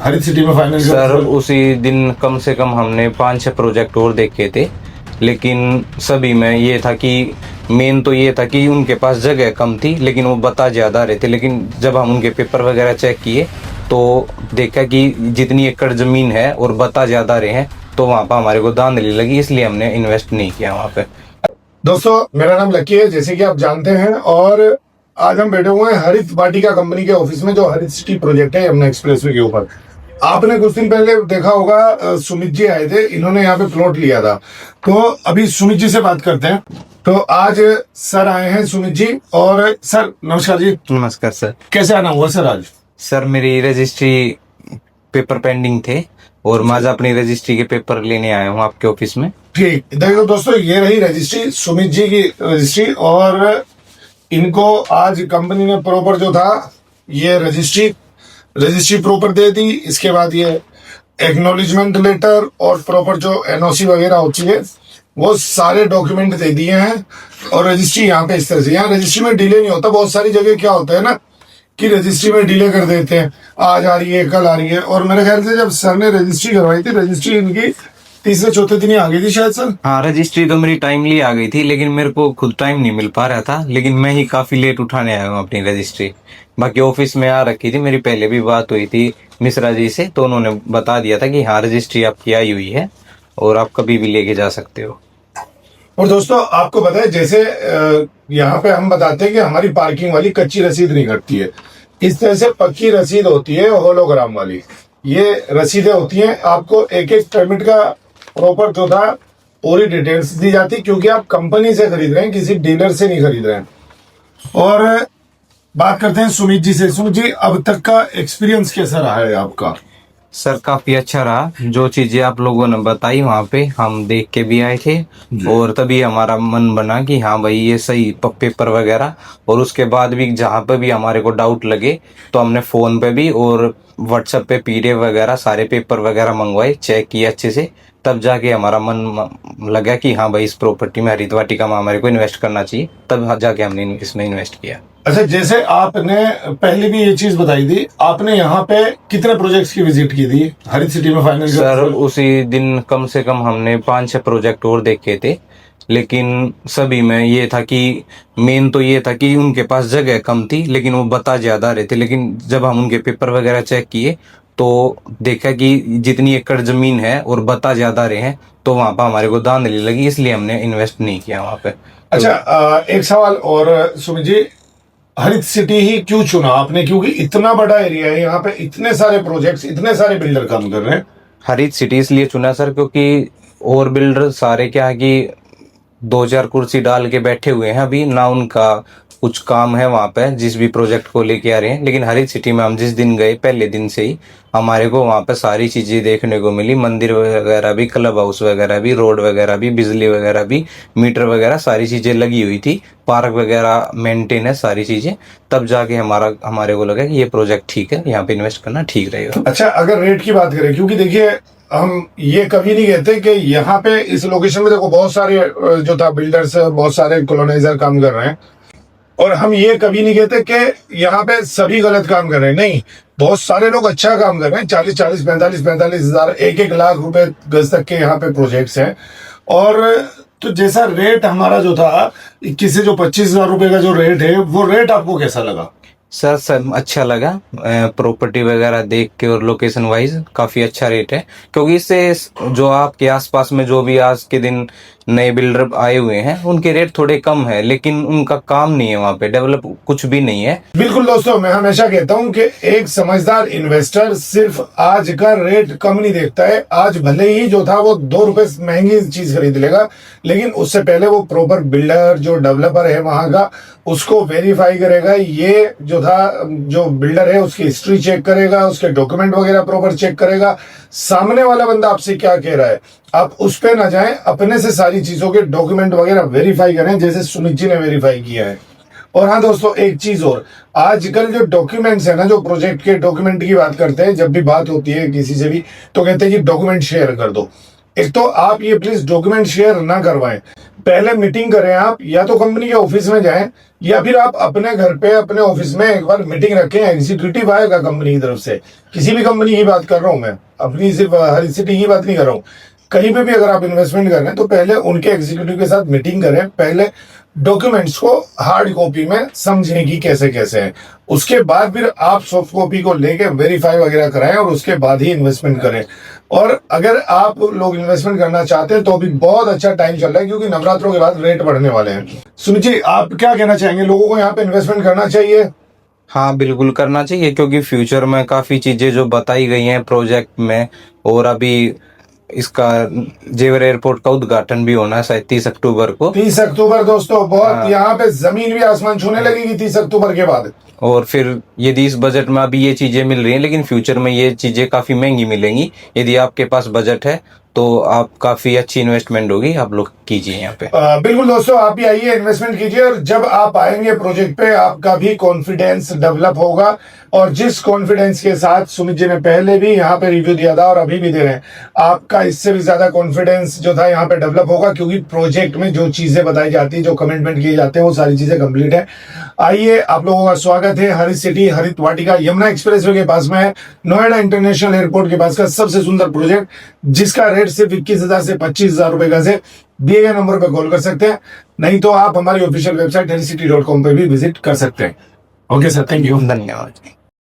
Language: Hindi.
हरित सिटी में फाइनल सर उसी दिन कम से कम हमने 5-6 प्रोजेक्ट और देखे थे, लेकिन सभी में ये था कि मेन तो ये था कि उनके पास जगह कम थी, लेकिन वो बता ज़्यादा रहे थे। लेकिन जब हम उनके पेपर वगैरह चेक किए तो देखा कि जितनी एकड़ ज़मीन है और बता ज़्यादा रहे हैं, तो वहाँ पर हमारे को धांधली लगी, इसलिए हमने इन्वेस्ट नहीं किया वहाँ पे। दोस्तों, मेरा नाम लकी है, जैसे कि आप जानते हैं, और आज हम बैठे हुए हैं हरित वाटिका कंपनी के ऑफिस में, जो हरित सिटी प्रोजेक्ट है यमुना एक्सप्रेसवे के ऊपर। आपने कुछ दिन पहले देखा होगा, सुमित जी आए थे, इन्होंने यहाँ पे प्लॉट लिया था। तो अभी सुमित जी से बात करते हैं। तो आज सर आए हैं, सुमित जी। और सर नमस्कार जी। नमस्कार सर। कैसे आना हुआ सर आज? सर मेरी रजिस्ट्री पेपर पेंडिंग थे और मैं आज अपनी रजिस्ट्री के पेपर लेने आया हूँ आपके ऑफिस में। ठीक, देखो दोस्तों, ये रही रजिस्ट्री, सुमित जी की रजिस्ट्री। और इनको आज कंपनी ने प्रॉपर जो था ये रजिस्ट्री प्रॉपर दे दी। इसके बाद ये एक्नॉलेजमेंट लेटर और प्रॉपर जो एनओसी वगैरह होती है वो सारे डॉक्यूमेंट दे दिए हैं। और रजिस्ट्री यहाँ पे इस तरह से, यहाँ रजिस्ट्री में डिले नहीं होता। बहुत सारी जगह क्या होता है ना कि रजिस्ट्री में डिले कर देते हैं, आज आ रही है कल आ रही है। और मेरे ख्याल से जब सर ने रजिस्ट्री करवाई थी, रजिस्ट्री इनकी तीसरे चौथे दिन ही आ गई थी शायद सर। हाँ, रजिस्ट्री तो मेरी टाइमली आ गई थी, लेकिन मेरे को खुद टाइम नहीं मिल पा रहा था, लेकिन मैं ही काफी लेट उठाने आया हूँ अपनी रजिस्ट्री। बाकी ऑफिस में आ रखी थी, मेरी पहले भी बात हुई थी मिश्रा जी से, तो उन्होंने बता दिया था कि हाँ रजिस्ट्री आपकी आई हुई है और आप कभी भी लेके जा सकते हो। और दोस्तों, आपको पता है, जैसे यहाँ पे हम बताते हैं कि हमारी पार्किंग वाली कच्ची रसीद नहीं कटती है, इस तरह से पक्की रसीद होती है होलोग्राम वाली। ये रसीदें होती हैं, आपको एक एक पेमेंट का प्रॉपर जो था पूरी डिटेल्स दी जाती, क्योंकि आप कंपनी से खरीद रहे हैं, किसी डीलर से नहीं खरीद रहे हैं। और बात करते हैं सुमित जी से। सुमित जी, अब तक का एक्सपीरियंस कैसा रहा है आपका? सर काफी अच्छा रहा, जो चीजें आप लोगों ने बताई वहाँ पे हम देख के भी आए थे और तभी हमारा मन बना कि हाँ भाई ये सही पेपर वगैरह। और उसके बाद भी जहाँ पे भी हमारे को डाउट लगे तो हमने फोन पे भी और व्हाट्सएप पे पीडीएफ वगैरह सारे पेपर वगैरह मंगवाए, चेक किए अच्छे से, तब जाके हमारा मन लगा कि हाँ भाई इस प्रॉपर्टी में हरित वाटिका में हमारे को इन्वेस्ट करना चाहिए, तब जाके हमने इसमें इन्वेस्ट किया। अच्छा, जैसे आपने पहले भी ये चीज बताई थी, आपने यहाँ पे कितने प्रोजेक्ट्स की विजिट की थी हरित सिटी में फाइनल? सर उसी दिन कम से कम हमने 5-6 प्रोजेक्ट और देखे थे, लेकिन सभी में ये था कि मेन तो ये था कि उनके पास जगह कम थी, लेकिन वो बता ज्यादा रहे थे। लेकिन जब हम उनके पेपर वगैरह चेक किए तो देखा कि जितनी एकड़ जमीन है और बता ज्यादा रहे हैं, तो वहां पर हमारे को धांधली लगी, इसलिए हमने इन्वेस्ट नहीं किया वहां पे। अच्छा, एक सवाल और सुमित जी, हरित सिटी ही क्यों चुना आपने? क्योंकि इतना बड़ा एरिया है, यहाँ पे इतने सारे प्रोजेक्ट्स, इतने सारे बिल्डर काम कर रहे हैं। हरित सिटी इसलिए चुना सर क्योंकि और बिल्डर सारे क्या है कि 2-4 कुर्सी डाल के बैठे हुए हैं, अभी ना उनका कुछ काम है वहाँ पे जिस भी प्रोजेक्ट को लेके आ रहे हैं। लेकिन हरित सिटी में हम जिस दिन गए, पहले दिन से ही हमारे को वहाँ पे सारी चीजें देखने को मिली, मंदिर वगैरह भी, क्लब हाउस वगैरह भी, रोड वगैरह भी, बिजली वगैरह भी, मीटर वगैरह सारी चीजें लगी हुई थी, पार्क वगैरह मेंटेन है सारी चीजें। तब जाके हमारे को लगा कि ये प्रोजेक्ट ठीक है, यहाँ पे इन्वेस्ट करना ठीक रहेगा। अच्छा, अगर रेट की बात करें, क्योंकि देखिए हम ये कभी नहीं कहते कि यहाँ पे इस लोकेशन में देखो बहुत सारे जो था बिल्डर्स, बहुत सारे कॉलोनाइजर काम कर रहे हैं, और हम ये कभी नहीं कहते कि यहाँ पे सभी गलत काम कर रहे हैं। नहीं, बहुत सारे लोग अच्छा काम कर रहे हैं। 40-40, 45-45 हजार, 1-1 लाख रुपए गज तक के यहाँ पे प्रोजेक्ट्स हैं। और तो जैसा रेट हमारा जो था 21 से जो 25,000 रुपए का जो रेट है, वो रेट आपको कैसा लगा? सर अच्छा लगा, प्रॉपर्टी वगैरह देख के और लोकेशन वाइज काफी अच्छा रेट है, क्योंकि इससे जो आपके आसपास में जो भी आज के दिन नए बिल्डर आए हुए हैं उनके रेट थोड़े कम है, लेकिन उनका काम नहीं है वहाँ पे, डेवलप कुछ भी नहीं है। बिल्कुल दोस्तों, मैं हमेशा कहता हूँ कि एक समझदार इन्वेस्टर सिर्फ आज का रेट कम नहीं देखता है। आज भले ही जो था वो 2 रुपए महंगी चीज खरीद लेगा, लेकिन उससे पहले वो प्रॉपर बिल्डर जो डेवलपर है वहां का, उसको वेरीफाई करेगा। ये जो था जो बिल्डर है उसकी हिस्ट्री चेक करेगा, उसके डॉक्यूमेंट वगैरह प्रॉपर चेक करेगा, सामने वाला बंदा आपसे क्या कह रहा है आप उस पे ना जाएं, अपने से सारी चीजों के डॉक्यूमेंट वगैरह वेरीफाई करें, जैसे सुमित जी ने वेरीफाई किया है। और हाँ दोस्तों, एक चीज और, आजकल जो डॉक्यूमेंट्स है ना, जो प्रोजेक्ट के डॉक्यूमेंट की बात करते हैं, जब भी बात होती है किसी से भी तो कहते हैं कि डॉक्यूमेंट शेयर कर दो। एक तो आप ये प्लीज डॉक्यूमेंट शेयर ना करवाएं, पहले मीटिंग करें आप, या तो कंपनी के ऑफिस में जाएं या फिर आप अपने घर पे अपने ऑफिस में एक बार मीटिंग रखें। एग्जीक्यूटिव आएगा कंपनी की तरफ से, किसी भी कंपनी की बात कर रहा हूं मैं, अपनी सिर्फ हर सिटी की बात नहीं कर रहा हूँ। कहीं पे भी अगर आप इन्वेस्टमेंट कर रहे हैं तो पहले उनके एग्जीक्यूटिव के साथ मीटिंग करें, पहले डॉक्यूमेंट्स को हार्ड कॉपी में समझने की कैसे कैसे है, उसके बाद फिर आप सॉफ्ट कॉपी को लेके वेरीफाई वगैरह कराएं और उसके बाद ही इन्वेस्टमेंट करें। और अगर आप लोग इन्वेस्टमेंट करना चाहते हैं तो अभी बहुत अच्छा टाइम चल रहा है, क्योंकि नवरात्रों के बाद रेट बढ़ने वाले हैं। सुमित जी, आप क्या कहना चाहेंगे, लोगों को यहाँ पे इन्वेस्टमेंट करना चाहिए? हाँ बिल्कुल करना चाहिए, क्योंकि फ्यूचर में काफ़ी चीज़ें जो बताई गई हैं प्रोजेक्ट में, और अभी इसका जेवर एयरपोर्ट का उद्घाटन भी होना है शायद 30 अक्टूबर को। 30 अक्टूबर दोस्तों, बहुत यहाँ पे जमीन भी आसमान छूने लगेगी 30 अक्टूबर के बाद। और फिर यदि इस बजट में अभी ये चीज़ें मिल रही हैं, लेकिन फ्यूचर में ये चीज़ें काफ़ी महंगी मिलेंगी। यदि आपके पास बजट है तो आप काफ़ी अच्छी इन्वेस्टमेंट होगी, आप लोग कीजिए यहाँ पे। बिल्कुल दोस्तों, आप भी आइए, इन्वेस्टमेंट कीजिए, और जब आप आएंगे प्रोजेक्ट पे आपका भी कॉन्फिडेंस डेवलप होगा। और जिस कॉन्फिडेंस के साथ सुमित जी ने पहले भी यहाँ पे रिव्यू दिया था और अभी भी दे रहे हैं, आपका इससे भी ज्यादा कॉन्फिडेंस जो था यहाँ पे डेवलप होगा, क्योंकि प्रोजेक्ट में जो चीजें बताई जाती है, जो कमिटमेंट किए जाते हैं, वो सारी चीजें कंप्लीट है। आइए, आप लोगों का स्वागत है हरित सिटी हरित वाटिका, यमुना एक्सप्रेसवे के पास में है, नोएडा इंटरनेशनल एयरपोर्ट के पास का सबसे सुंदर प्रोजेक्ट, जिसका रेट सिर्फ 21,000 से 25,000 रुपए का है। दिए गए नंबर पर कॉल कर सकते हैं, नहीं तो आप हमारी ऑफिशियल वेबसाइट heritycity.com पे भी विजिट कर सकते हैं। ओके सर, थैंक यू, धन्यवाद।